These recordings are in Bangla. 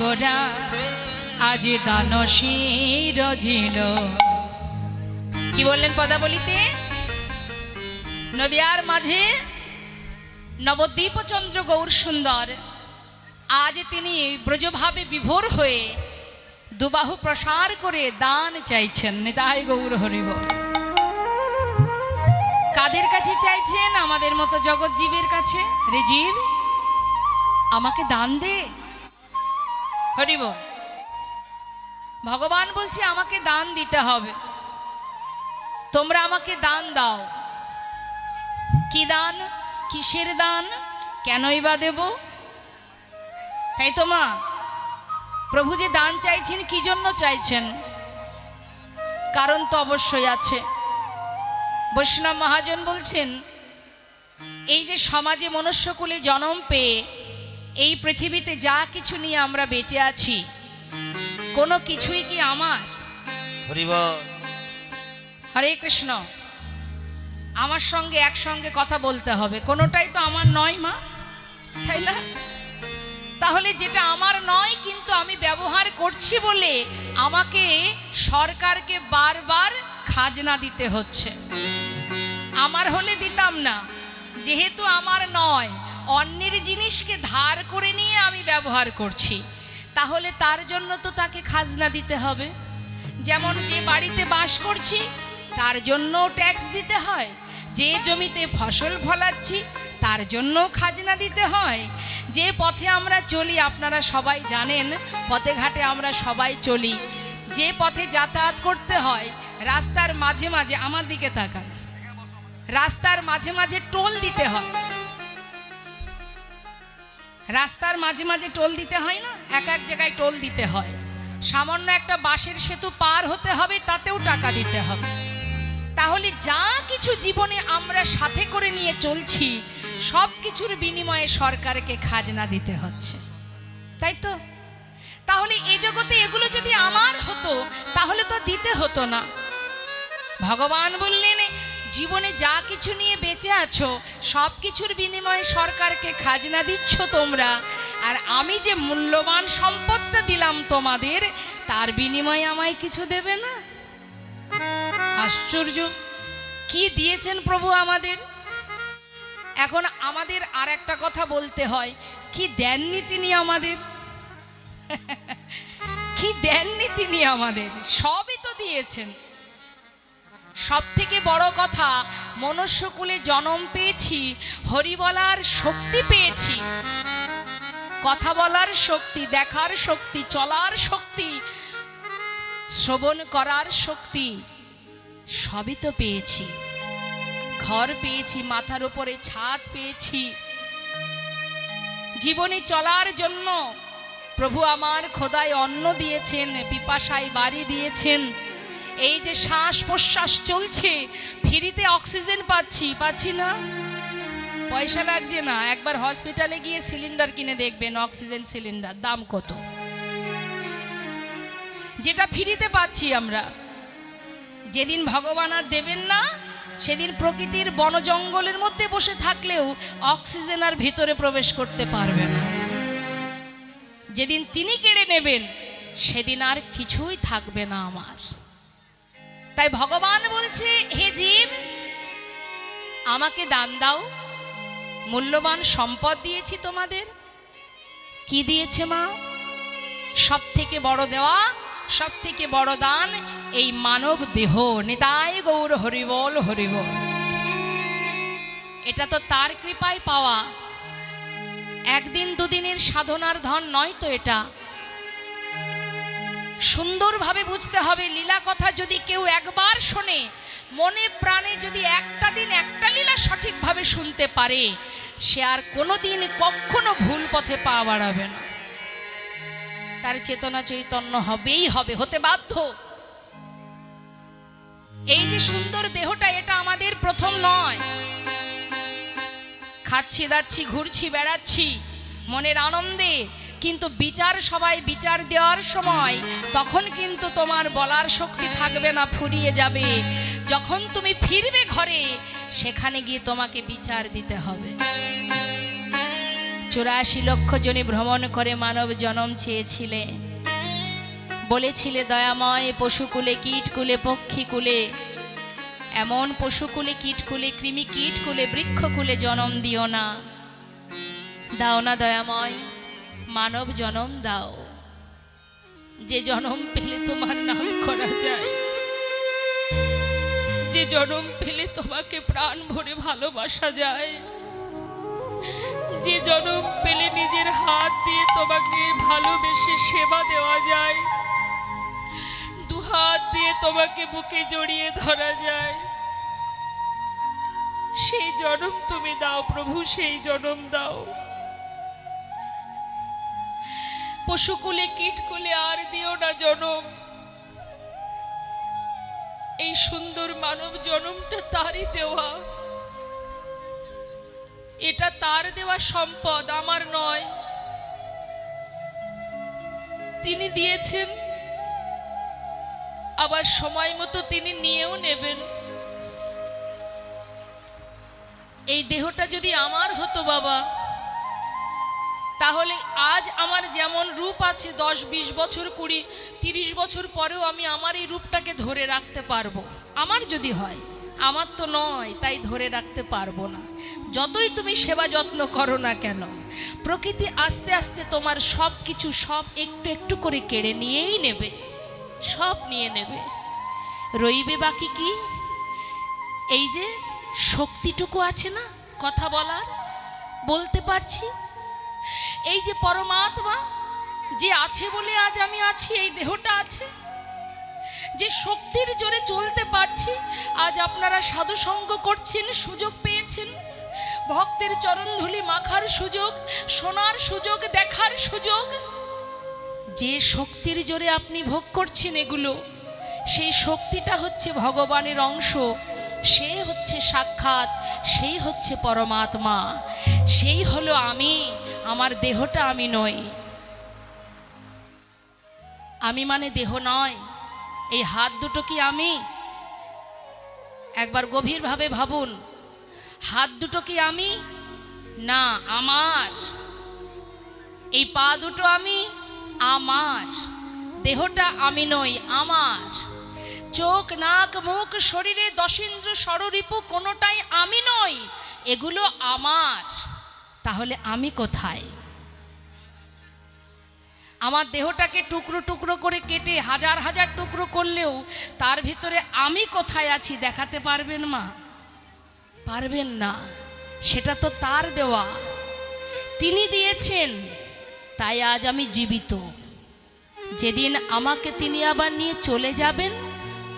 গোরা আজ দানশীর জিল। কি বললেন পদাবলিতে? নদিয়ার মাঝে নবদ্বীপচন্দ্র গৌর সুন্দর আজ তিনি ব্রজভাবে বিভোর হয়ে দুবাহু প্রসার করে দান চাইছেন। নিতাই গৌর হরি বল। কাদের কাছে চাইছেন? আমাদের মতো জগৎ জীবের কাছে। রে জীব, আমাকে দান দে। হরি বল। ভগবান বলছে আমাকে দান দিতে হবে, তোমরা আমাকে দান দাও। কি দান? কিসের দান? কেনই বা দেব? তাই তো মা, প্রভু যে দান চাইছেন কি জন্য চাইছেন? কারণ তো অবশ্যই আছে। বৈষ্ণব মহাজন বলছেন, এই যে সমাজে মনুষ্যকুলে জন্ম পেয়ে এই পৃথিবীতে যা কিছু নিয়ে আমরা বেঁচে আছি, কোনো কিছুই কি আমার? হরি বল। হরে কৃষ্ণ। আমার সঙ্গে একসঙ্গে কথা বলতে হবে, কোনোটাই তো আমার নয় মা, তাই না? তাহলে যেটা আমার নয় কিন্তু আমি ব্যবহার করছি বলে আমাকে সরকারকে বারবার খাজনা দিতে হচ্ছে। আমার হলে দিতাম না, যেহেতু আমার নয়, অন্যের জিনিসকে ধার করে নিয়ে আমি ব্যবহার করছি, তাহলে তার জন্য তো তাকে খাজনা দিতে হবে। যেমন যে বাড়িতে বাস করছি তার জন্য ট্যাক্স দিতে হয়, যে জমিতে ফসল ফলাচ্ছি তার জন্য খাজনা দিতে হয়, যে পথে আমরা চলি আপনারা সবাই জানেন, পথে ঘাটে আমরা সবাই চলি, যে পথে যাতায়াত করতে হয় রাস্তার মাঝে মাঝে, আমার দিকে তাকান, রাস্তার মাঝে মাঝে টোল দিতে হয়। রাস্তার মাঝে মাঝে টোল দিতে হয় না? এক এক জায়গায় টোল দিতে হয়। সামান্য একটা বাঁশের সেতু পার হতে হবে, তাতেও টাকা দিতে হবে। তাহলে যা কিছু জীবনে আমরা সাথে করে নিয়ে চলছি সব কিছুর বিনিময়ে সরকারকে খাজনা দিতে হচ্ছে, তাই তো? তাহলে এই জগতে এগুলো যদি আমার হতো তাহলে তো দিতে হতো না। ভগবান বললেন, জীবনে যা কিছু নিয়ে বেঁচে আছো সব কিছুর বিনিময়ে সরকারকে খাজনা দিচ্ছ তোমরা, আর আমি যে মূল্যবান সম্পদটা দিলাম তোমাদের, তার বিনিময়ে আমায় কিছু দেবে না? আশ্চর্য! কি দিয়েছেন প্রভু আমাদের। এখন আমাদের আর একটা কথা বলতে হয়, কি দেননি তিনি আমাদের? কি দেননি তিনি আমাদের? সবই তো দিয়েছেন। সব থেকে বড় কথা, মনুষ্যকুলে জন্ম পেয়েছি, হরি বলার শক্তি পেয়েছি, কথা বলার শক্তি, দেখার শক্তি, চলার শক্তি, শ্রবণ করার শক্তি, সবই তো পেয়েছি। ঘর পেয়েছি, মাথার উপরে ছাদ পেয়েছি। জীবনে চলার জন্য প্রভু আমার খোদায় অন্ন দিয়েছেন, পিপাসায় বাড়ি দিয়েছেন। এই যে শ্বাস প্রশ্বাস চলছে, ফ্রিতে অক্সিজেন পাচ্ছি না? পয়সা লাগছে না। একবার হসপিটালে গিয়ে সিলিন্ডার কিনে দেখবেন, অক্সিজেন সিলিন্ডার দাম কত। যেটা ফ্রিতে পাচ্ছি আমরা, যেদিন ভগবান আর দেবেন না সেদিন প্রকৃতির বন জঙ্গলের মধ্যে বসে থাকলেও অক্সিজেন আর ভিতরে প্রবেশ করতে পারবে না। যেদিন তিনি কেড়ে নেবেন সেদিন আর কিছুই থাকবে না আমার। তাই ভগবান বলছে, হে জীব, আমাকে দান দাও, মূল্যবান সম্পদ দিয়েছি তোমাদের। কি দিয়েছে মা? সব থেকে বড় দেওয়া, সব থেকে বড় দান এই মানব দেহ। নিতাই গৌর হরিবল হরিবল। এটা তো তার কৃপায় পাওয়া, একদিন দুদিনের সাধনার ধন নয় তো। এটা সুন্দরভাবে বুঝতে হবে। লীলা কথা যদি কেউ একবার শোনে, মনে প্রাণে যদি একটা দিন একটা লীলা সঠিকভাবে শুনতে পারে, সে আর কোনোদিন কখনো ভুল পথে পা বাড়াবে না। তার চেতনা চৈতন্য হবেই হবে, হতে বাধ্য। এই যে সুন্দর দেহটা, এটা আমাদের প্রথম নয়। খাচ্ছি দাচ্ছি, ঘুরছি বেড়াচ্ছি মনের আনন্দে, কিন্তু বিচার সবাই বিচার দেওয়ার সময় তখন কিন্তু তোমার বলার শক্তি থাকবে না, ফুরিয়ে যাবে। যখন তুমি ফিরবে ঘরে, সেখানে গিয়ে তোমাকে বিচার দিতে হবে। 84 লক্ষ জনে ভ্রমণ করে মানব জনম চেয়েছিলে, বলেছিলে দয়াময় পশুকুলে কীটকুলে পক্ষীকুলে, এমন পশুকুলে কীটকুলে কৃমি কীটকুলে বৃক্ষকুলে জনম দিও না। দাও না দয়াময়, মানব জনম দাও, যে জনম পেলে তোমার নাম করা যায়, যে জনম পেলে তোমাকে প্রাণ ভরে ভালোবাসা যায়, যে জনম পেলে নিজের হাত দিয়ে তোমাকে ভালোবেসে সেবা দেওয়া যায়, দুহাত দিয়ে তোমাকে বুকে জড়িয়ে ধরা যায়, সেই জনম তুমি দাও প্রভু, সেই জনম দাও। পশুকুলে কীটকুলে আর দিও না জনম। এই সুন্দর মানব জনমটা তারই দেওয়া, এটা তার দেওয়া সম্পদ, আমার নয়। তিনি দিয়েছেন, আবার সময় মতো তিনি নিয়েও নেবেন। এই দেহটা যদি আমার হতো বাবা, তাহলে আজ আমার যেমন রূপ আছে 10-20 বছর 20-30 বছর পরেও আমি আমার এই রূপটাকে ধরে রাখতে পারবো, আমার যদি হয়। আমার তো নয়, তাই ধরে রাখতে পারবো না। যতই তুমি সেবা যত্ন করো না কেন, প্রকৃতি আস্তে আস্তে তোমার সব কিছু সব একটু একটু করে কেড়ে নিয়েই নেবে, সব নিয়ে নেবে। রইবে বাকি কি? এই যে শক্তিটুকু আছে না কথা বলার, বলতে পারছি, এই যে পরমাত্মা যে আছে বলে আজ আমি আছি, এই দেহটা আছে, যে শক্তির জোরে চলতে পারছি। আজ আপনারা সাধু সঙ্গ করছেন, সুযোগ পেয়েছেন, ভক্তের চরণধুলি মাখার সুযোগ, শোনার সুযোগ, দেখার সুযোগ। যে শক্তির জোরে আপনি ভোগ করছেন এগুলো, সেই শক্তিটা হচ্ছে ভগবানের অংশ, সে হচ্ছে সাক্ষাৎ, সেই হচ্ছে পরমাত্মা, সেই হলো আমি। আমার দেহটা আমি নই। আমি মানে দেহ নয়। এই হাত দুটো কি আমি? একবার গভীরভাবে ভাবুন, হাত দুটো কি আমি? না, আমার। এই পা দুটো আমি? আমার। দেহটা আমি নই, আমার। চোখ, নাক, মুখ, শরীরে 10 ইন্দ্র ষড়রিপু কোনোটাই আমি নই, এগুলো আমার। তাহলে আমি কোথায়? আমার দেহটাকে টুকরো টুকরো করে কেটে হাজার হাজার টুকরো করলেও তার ভিতরে আমি কোথায় আছি দেখাতে পারবেন মা? পারবেন না। সেটা তো তার দেওয়া, তিনি দিয়েছেন, তাই আজ আমি জীবিত। যেদিন আমাকে তিনি আবার নিয়ে চলে যাবেন,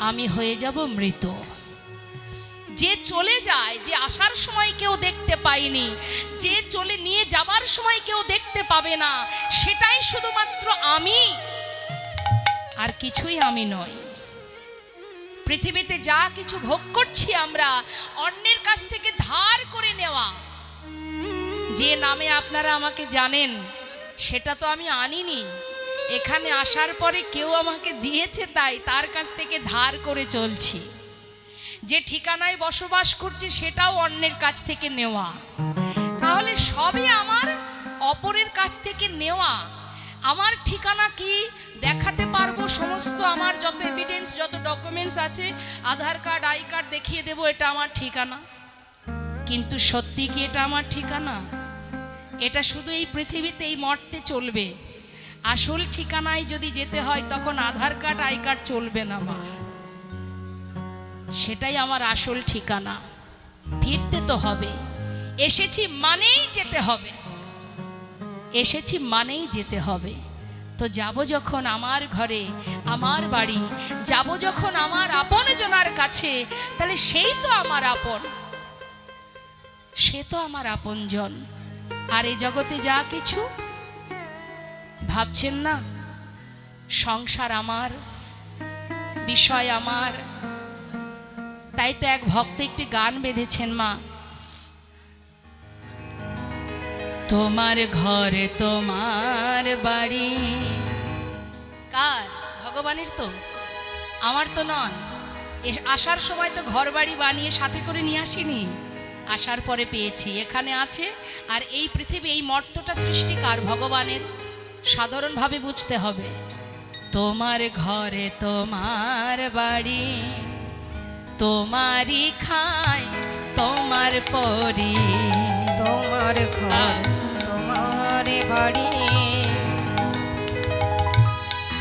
আমি হয়ে যাব মৃত। যে চলে যায়, যে আসার সময় কেউ দেখতে পায়নি, যে চলে নিয়ে যাবার সময় কেউ দেখতে পাবে না, সেটাই শুধুমাত্র আমি, আর কিছুই আমি নই। পৃথিবীতে যা কিছু ভোগ করছি আমরা, অন্যের কাছ থেকে ধার করে নেওয়া। যে নামে আপনারা আমাকে জানেন, সেটা তো আমি আনিনি। এখানে আসার পরে কেউ আমাকে দিয়েছে, তাই তার কাছ থেকে ধার করে চলছি। যে ঠিকানায় বসবাস করছি, সেটাও অন্যের কাছ থেকে নেওয়া। তাহলে সবই আমার অপরের কাছ থেকে নেওয়া। আমার ঠিকানা কি দেখাতে পারবো, সমস্ত আমার যত এভিডেন্স, যত ডকুমেন্টস আছে, আধার কার্ড, আই কার্ড দেখিয়ে দেবো এটা আমার ঠিকানা। কিন্তু সত্যি কি এটা আমার ঠিকানা? এটা শুধু এই পৃথিবীতে এই মর্তে চলবে। আসল ঠিকানায় যদি যেতে হয়, তখন আধার কার্ড, আই কার্ড চলবে না মা। সেটাই আমার আসল ঠিকানা। ফিরতে তো হবে, এসেছি মানেই যেতে হবে, এসেছি মানেই যেতে হবে। তো যাব যখন আমার ঘরে, আমার বাড়ি, যাব যখন আমার আপন জনার কাছে, তাহলে সেই তো আমার আপন, সে তো আমার আপনজন। আর এই জগতে যা কিছু ভাবছেন না, সংসার আমার, বিষয় আমার। তাই তো এক ভক্ত একটি গান বেঁধেছেন মা, তোমার ঘরে তোমার বাড়ি। কার? ভগবানের তো, আমার তো নয়। আসার সময় তো ঘর বাড়ি বানিয়ে সাথে করে নিয়ে আসিনি, আসার পরে পেয়েছি, এখানে আছে। আর এই পৃথিবী, এই মর্তটা সৃষ্টিকার ভগবানের, সাধারণভাবে বুঝতে হবে। তোমার ঘরে তোমার বাড়ি, তোমারই খাই তোমার পরি। তোমার ঘর তোমার বাড়ি,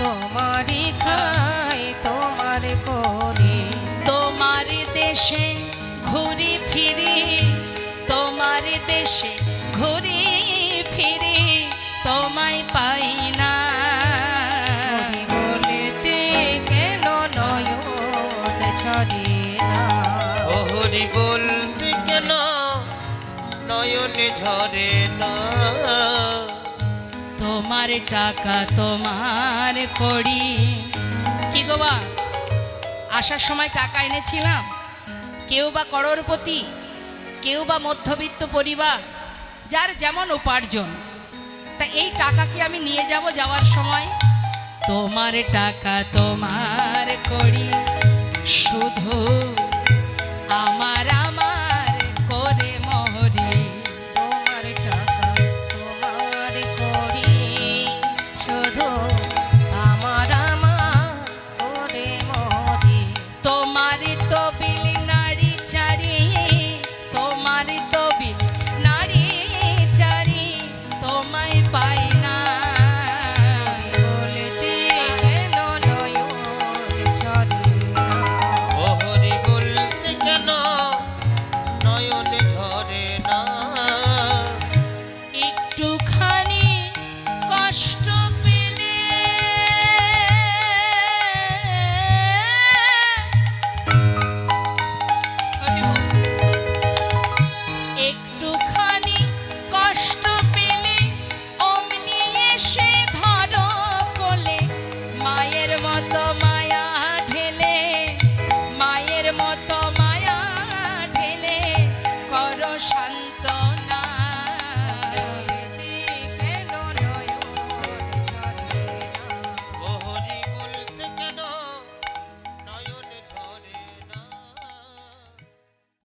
তোমারই খাই তোমার পরে। তোমার দেশে ঘুরি ফিরি, তোমার দেশে ঘুরি ফিরি, তোমায় পাই না। হরি বলতে কেন নয়ন ঝরে না? ও হরি বলতে কেন নয়নে ঝরে না? তোমার টাকা তোমার করি। কি গো বা, আসার সময় টাকা এনেছিলাম, কেউ বা করোড়পতি, কেউ বা মধ্যবিত্ত পরিবার, যার যেমন উপার্জন, তা এই টাকা কি আমি নিয়ে যাব যাওয়ার সময়? তোমার টাকা তোমার করি, শুধু